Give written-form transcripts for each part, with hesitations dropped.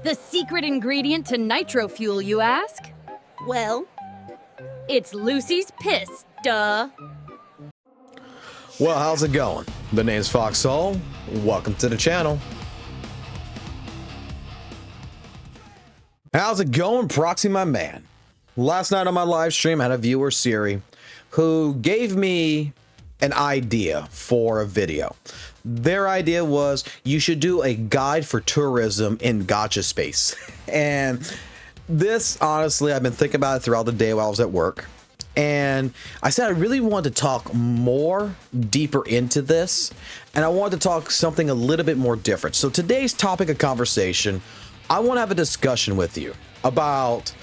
the secret ingredient to nitro fuel, you ask? Well, it's Lucy's piss, duh. Well, how's it going? The name's FOXSOL. Welcome to the channel. How's it going, Proxy, my man? Last night on my live stream, I had a viewer, Siri, who gave me an idea for a video. Their idea was you should do a guide for tourism in Gacha space. And this, honestly, I've been thinking about it throughout the day while I was at work. And I said I really wanted to talk more deeper into this. And I wanted to talk something a little bit more different. So today's topic of conversation, I want to have a discussion with you about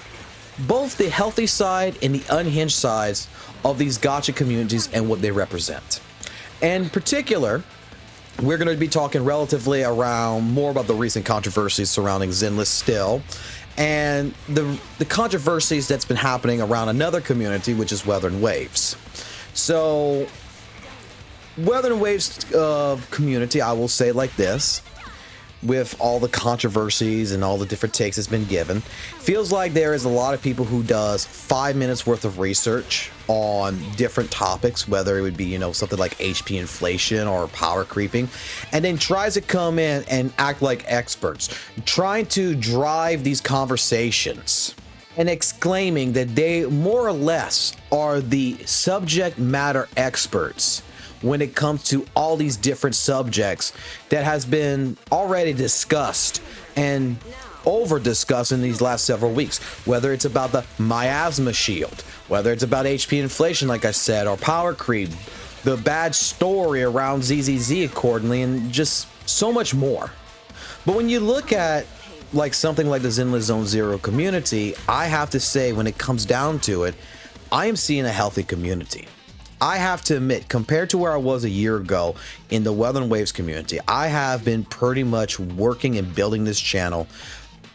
both the healthy side and the unhinged sides of these Gacha communities and what they represent. In particular, we're going to be talking relatively around more about the recent controversies surrounding Zenless still, and the controversies that's been happening around another community, which is Weather and Waves. So, Weather and Waves community, I will say like this, with all the controversies and all the different takes it's been given, feels like there is a lot of people who does 5 minutes worth of research on different topics, whether it would be, you know, something like HP inflation or power creeping, and then tries to come in and act like experts, trying to drive these conversations and exclaiming that they more or less are the subject matter experts when it comes to all these different subjects that has been already discussed and over discussed in these last several weeks, whether it's about the miasma shield, whether it's about HP inflation, like I said, or power creep, the bad story around ZZZ accordingly, and just so much more. But when you look at like something like the Zenless Zone Zero community, I have to say, when it comes down to it, I am seeing a healthy community. I have to admit, compared to where I was a year ago in the Weather and Waves community, I have been pretty much working and building this channel,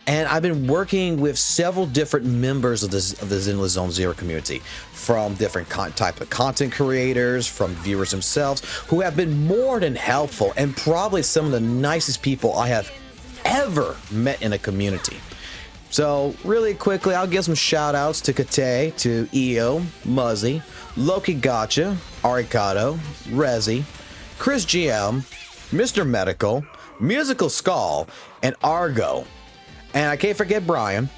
and I've been working with several different members of the Zenless Zone Zero community, from different type of content creators, from viewers themselves, who have been more than helpful and probably some of the nicest people I have ever met in a community. So really quickly, I'll give some shout outs to Kate, to EO, Muzzy, Loki Gacha, Arikado, Rezi, Chris GM, Mr. Medical, Musical Skull, and Argo. And I can't forget Brian.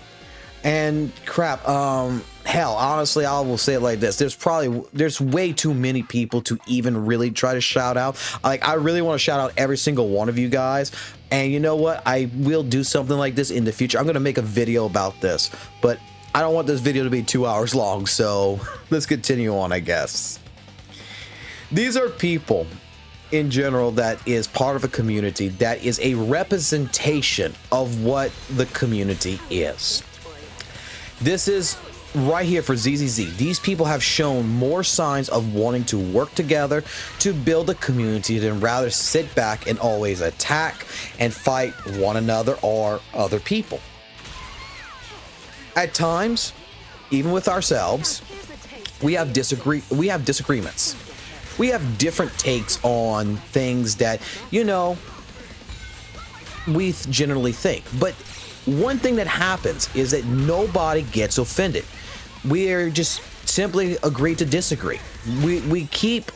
And crap, hell, honestly, I will say it like this. There's way too many people to even really try to shout out. Like, I really want to shout out every single one of you guys. And you know what? I will do something like this in the future. I'm going to make a video about this, but I don't want this video to be 2 hours long. So let's continue on, I guess. These are people in general that is part of a community that is a representation of what the community is. This is right here for ZZZ. These people have shown more signs of wanting to work together to build a community than rather sit back and always attack and fight one another or other people. At times, even with ourselves, we have disagreements. We have different takes on things that, you know, we generally think. But one thing that happens is that nobody gets offended. We're just simply agree to disagree. We keep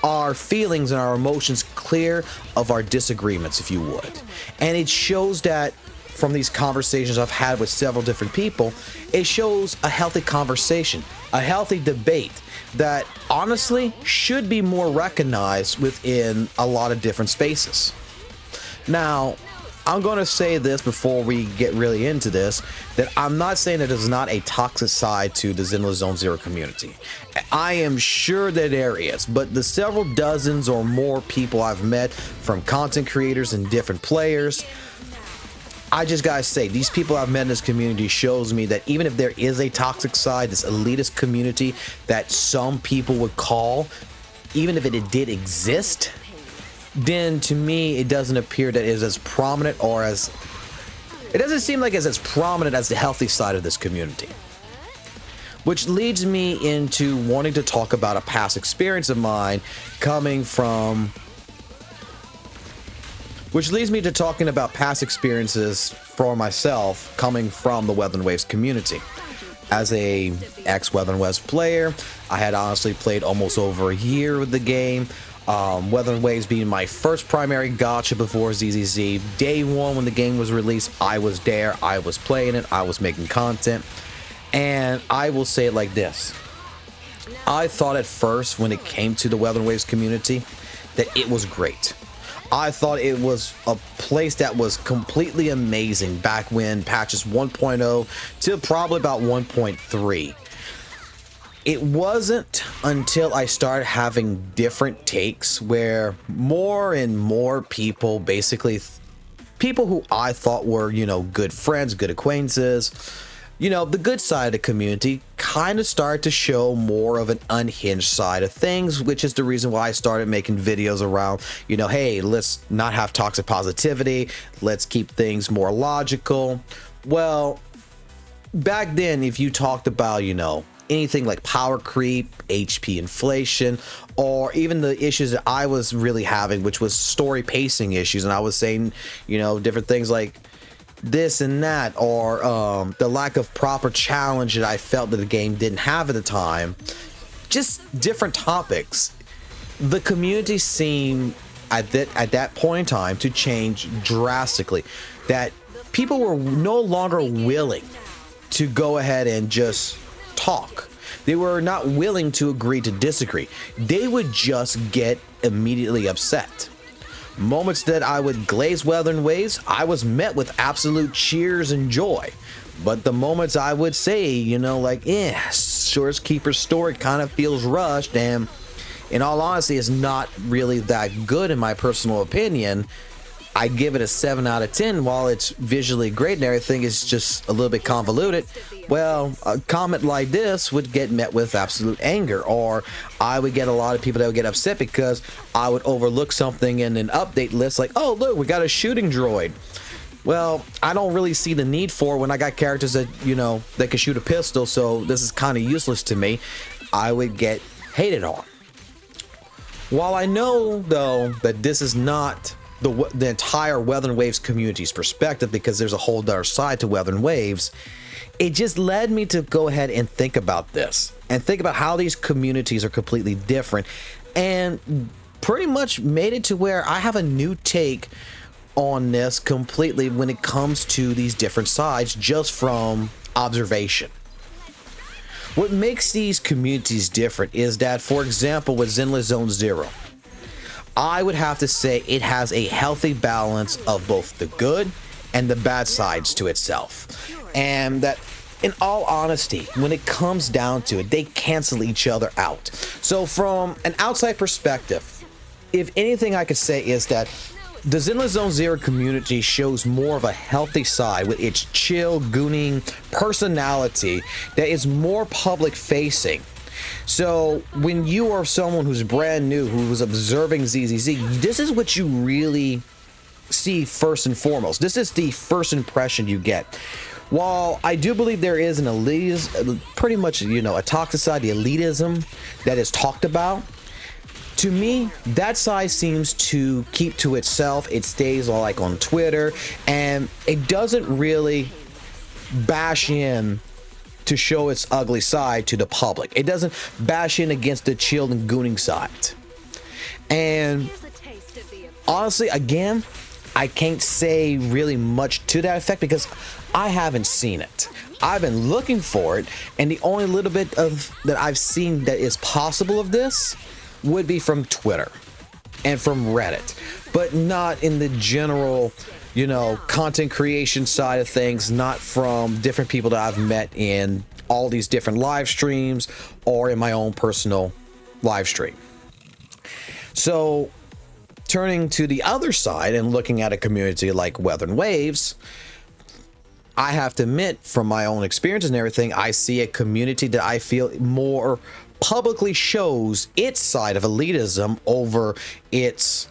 our feelings and our emotions clear of our disagreements, if you would. And it shows that from these conversations I've had with several different people, it shows a healthy conversation, a healthy debate that honestly should be more recognized within a lot of different spaces. Now, I'm going to say this before we get really into this, that I'm not saying that there's not a toxic side to the Zenless Zone Zero community. I am sure that there is, but the several dozens or more people I've met, from content creators and different players, I just gotta say, these people I've met in this community shows me that even if there is a toxic side, this elitist community that some people would call, even if it did exist, then to me it doesn't appear that it is as prominent, or as it doesn't seem like it's as prominent as the healthy side of this community. Which leads me into wanting to talk about a past experience of mine coming from Which leads me to talking about past experiences for myself coming from the Weather and Waves community. As a ex-Weather and Waves player, I had honestly played almost over a year with the game. Weather and Waves being my first primary gacha before ZZZ. Day one when the game was released, I was there, I was playing it, I was making content. And I will say it like this. I thought at first when it came to the Weather and Waves community that it was great. I thought it was a place that was completely amazing back when patches 1.0 to probably about 1.3. It wasn't until I started having different takes where more and more people, basically people who I thought were, you know, good friends, good acquaintances, you know, the good side of the community kind of started to show more of an unhinged side of things, which is the reason why I started making videos around, you know, hey, let's not have toxic positivity. Let's keep things more logical. Well, back then, if you talked about, you know, anything like power creep, HP inflation, or even the issues that I was really having, which was story pacing issues, and I was saying, you know, different things like this and that, or the lack of proper challenge that I felt that the game didn't have at the time, just different topics. The community seemed at that point in time to change drastically, that people were no longer willing to go ahead and just talk. They were not willing to agree to disagree. They would just get immediately upset. Moments that I would glaze Weather and Waves, I was met with absolute cheers and joy. But the moments I would say, you know, like, Source Keeper's story kind of feels rushed, and in all honesty, it's not really that good in my personal opinion. I give it a 7 out of 10. While it's visually great and everything, it's just a little bit convoluted. Well, a comment like this would get met with absolute anger, or I would get a lot of people that would get upset because I would overlook something in an update list like, oh, look, we got a shooting droid. Well, I don't really see the need for when I got characters that, you know, that can shoot a pistol, so this is kind of useless to me. I would get hated on. While I know, though, that this is not the entire Weather and Waves community's perspective, because there's a whole other side to Weather and Waves, it just led me to go ahead and think about this and think about how these communities are completely different, and pretty much made it to where I have a new take on this completely when it comes to these different sides just from observation. What makes these communities different is that, for example, with Zenless Zone Zero, I would have to say it has a healthy balance of both the good and the bad sides to itself. And that, in all honesty, when it comes down to it, they cancel each other out. So from an outside perspective, if anything I could say is that the Zenless Zone Zero community shows more of a healthy side with its chill, gooning personality that is more public facing. So when you are someone who's brand new, who's observing ZZZ, this is what you really see first and foremost. This is the first impression you get. While I do believe there is an elitism, pretty much, you know, a toxic side, the elitism that is talked about, to me, that side seems to keep to itself. It stays like on Twitter, and it doesn't really bash in to show its ugly side to the public. It doesn't bash in against the chill and gooning side. And honestly, again, I can't say really much to that effect because I haven't seen it. I've been looking for it, and the only little bit of that I've seen that is possible of this would be from Twitter and from Reddit, but not in the general, you know, content creation side of things, not from different people that I've met in all these different live streams or in my own personal live stream. So turning to the other side and looking at a community like Weather and Waves, I have to admit, from my own experience and everything, I see a community that I feel more publicly shows its side of elitism over its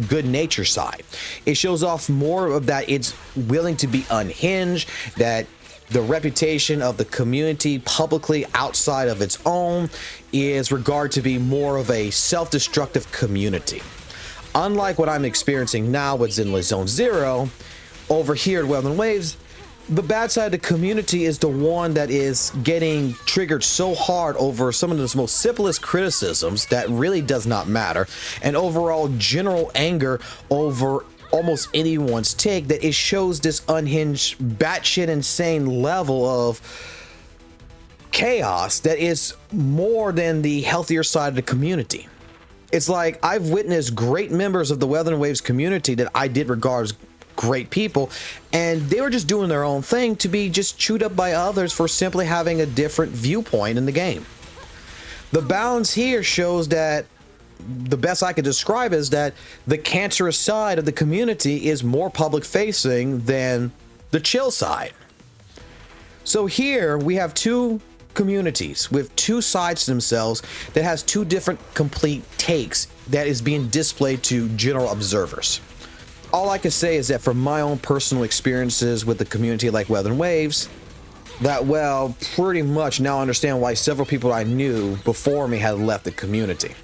good nature side. It shows off more of that it's willing to be unhinged, that the reputation of the community publicly outside of its own is regarded to be more of a self-destructive community. unlike what I'm experiencing now with Zenless Zone Zero, over here at Weather and Waves, the bad side of the community is the one that is getting triggered so hard over some of the most simplest criticisms that really does not matter, and overall general anger over almost anyone's take, that it shows this unhinged, batshit insane level of chaos that is more than the healthier side of the community. It's like I've witnessed great members of the Weather and Waves community that I did regard as great people, and they were just doing their own thing to be just chewed up by others for simply having a different viewpoint in the game. The balance here shows that the best I could describe is that the cancerous side of the community is more public facing than the chill side. So here we have two communities with two sides to themselves that has two different complete takes that is being displayed to general observers. All I can say is that from my own personal experiences with the community like Weather and Waves, that, well, pretty much now understand why several people I knew before me had left the community.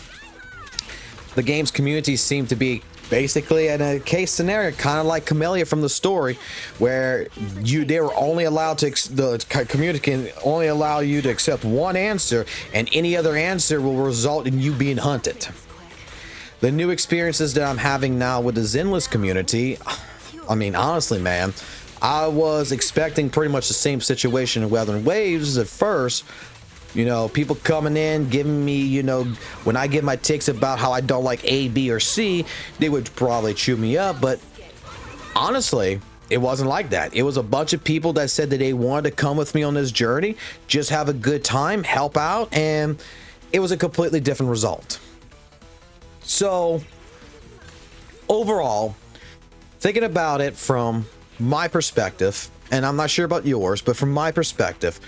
The game's community seemed to be basically in a case scenario, kind of like Camellia from the story, where they were only allowed to, the community can only allow you to accept one answer, and any other answer will result in you being hunted. The new experiences that I'm having now with the Zenless community, I mean, honestly, man, I was expecting pretty much the same situation in Weather and Waves at first. You know, people coming in, giving me, you know, when I give my takes about how I don't like A, B, or C, they would probably chew me up. But honestly, it wasn't like that. It was a bunch of people that said that they wanted to come with me on this journey, just have a good time, help out, and it was a completely different result. So, overall, thinking about it from my perspective, and I'm not sure about yours, but from my perspective,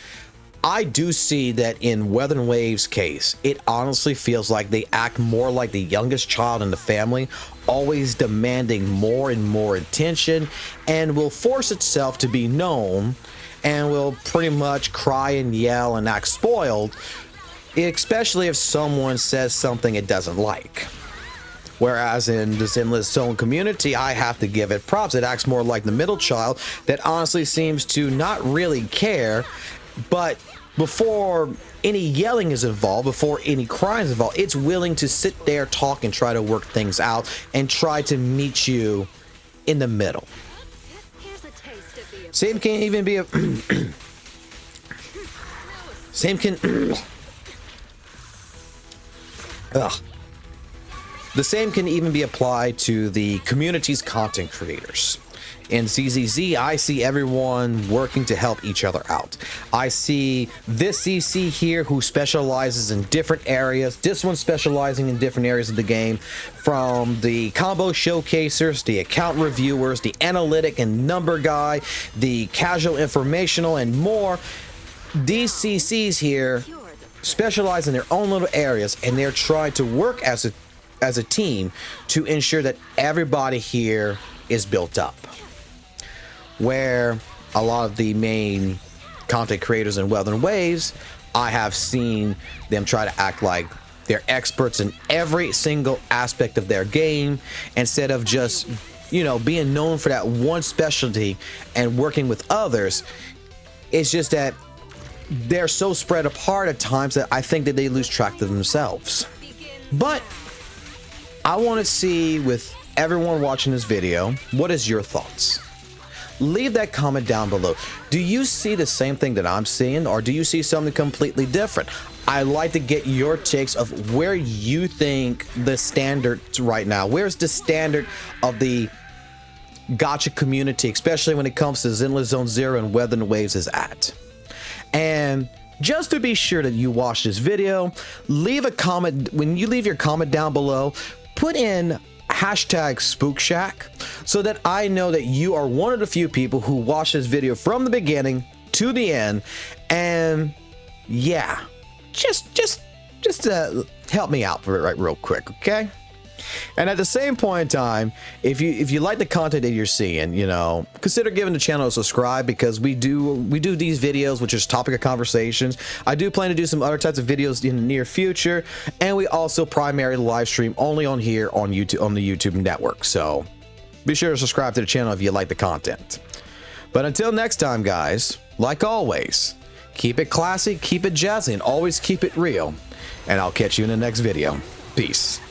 I do see that in Weather and Waves' case, it honestly feels like they act more like the youngest child in the family, always demanding more and more attention, and will force itself to be known, and will pretty much cry and yell and act spoiled, especially if someone says something it doesn't like. Whereas in the Zenless Zone community, I have to give it props. It acts more like the middle child that honestly seems to not really care, but before any yelling is involved, before any crying is involved, it's willing to sit there, talk, and try to work things out and try to meet you in the middle. Same can even be a... Same can... Ugh. The same can even be applied to the community's content creators. In ZZZ, I see everyone working to help each other out. I see this CC here who specializes in different areas, this one specializing in different areas of the game, from the combo showcasers, the account reviewers, the analytic and number guy, the casual informational, and more. These CCs here specialize in their own little areas, and they're trying to work as a team to ensure that everybody here is built up. Where a lot of the main content creators in Weather and Waves, I have seen them try to act like they're experts in every single aspect of their game, instead of just, you know, being known for that one specialty and working with others. It's just that they're so spread apart at times that I think that they lose track of themselves. But I want to see, with everyone watching this video, what is your thoughts? Leave that comment down below. Do you see the same thing that I'm seeing, or do you see something completely different? I'd like to get your takes of where you think the standard right now. Where's the standard of the Gacha community, especially when it comes to Zenless Zone Zero and Weather and Waves is at? And just to be sure that you watch this video, leave a comment. When you leave your comment down below, put in #SpookShack so that I know that you are one of the few people who watch this video from the beginning to the end. And yeah, just help me out for it right real quick, okay? And at the same point in time, if you like the content that you're seeing, you know, consider giving the channel a subscribe, because we do these videos, which is topic of conversations. I do plan to do some other types of videos in the near future, and we also primarily live stream only on here on YouTube, on the YouTube network. So be sure to subscribe to the channel if you like the content. But until next time, guys, like always, keep it classy, keep it jazzy, and always keep it real. And I'll catch you in the next video. Peace.